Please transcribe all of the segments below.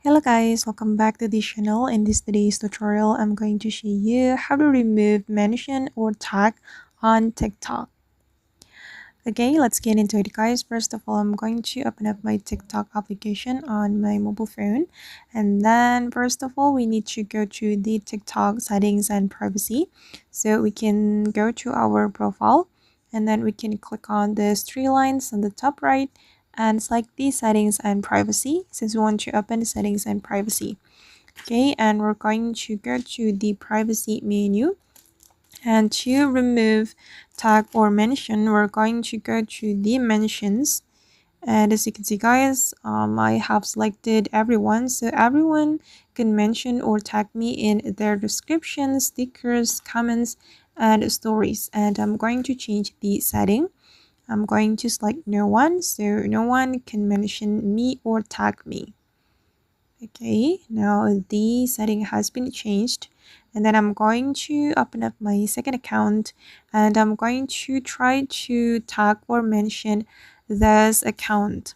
Hello guys, welcome back to the channel. In this today's tutorial, I'm going to show you how to remove mention or tag on TikTok. Okay, let's get into it guys. First of all, I'm going to open up my TikTok application on my mobile phone. And then first of all, we need to go to the TikTok settings and privacy. So we can go to our profile and then we can click on these three lines on the top right and select the settings and privacy since we want to open the settings and privacy. Okay, and we're going to go to the privacy menu. And to remove tag or mention, we're going to go to the mentions. And as you can see guys, I have selected everyone, so everyone can mention or tag me in their descriptions, stickers, comments, and stories. And I'm going to change the setting. I'm going to select no one, so no one can mention me or tag me. Okay, now the setting has been changed, and then I'm going to open up my second account and I'm going to try to tag or mention this account.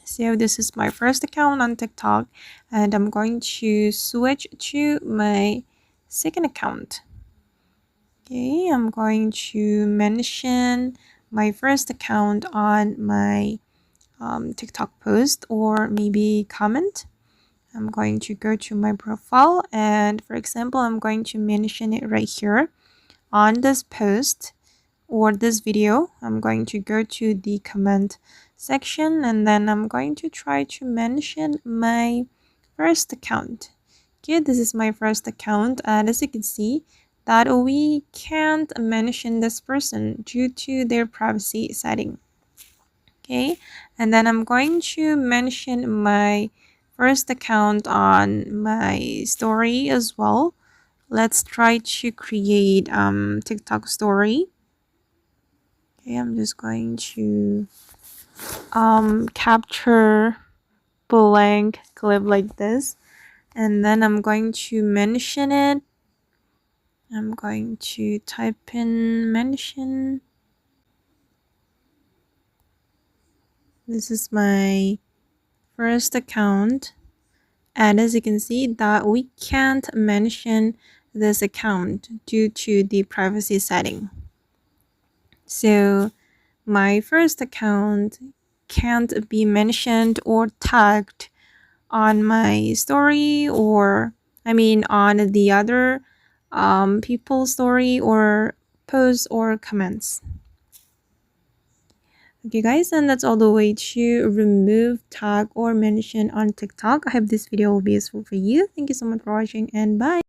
So this is my first account on TikTok and I'm going to switch to my second account. Okay, I'm going to mention my first account on my TikTok post or maybe comment. I'm going to go to my profile and for example, I'm going to mention it right here on this post or this video. I'm going to go to the comment section and then I'm going to try to mention my first account. Okay, this is my first account and as you can see that we can't mention this person due to their privacy setting. Okay, and then I'm going to mention my first account on my story as well. Let's try to create TikTok story. Okay, I'm just going to capture blank clip like this and then I'm going to mention it. I'm going to type in mention. This is my first account. And as you can see that we can't mention this account due to the privacy setting. So my first account can't be mentioned or tagged on my story or on the other people's story or posts or comments. Okay guys, and that's all the way to remove tag or mention on TikTok. I hope this video will be useful for you. Thank you so much for watching and bye.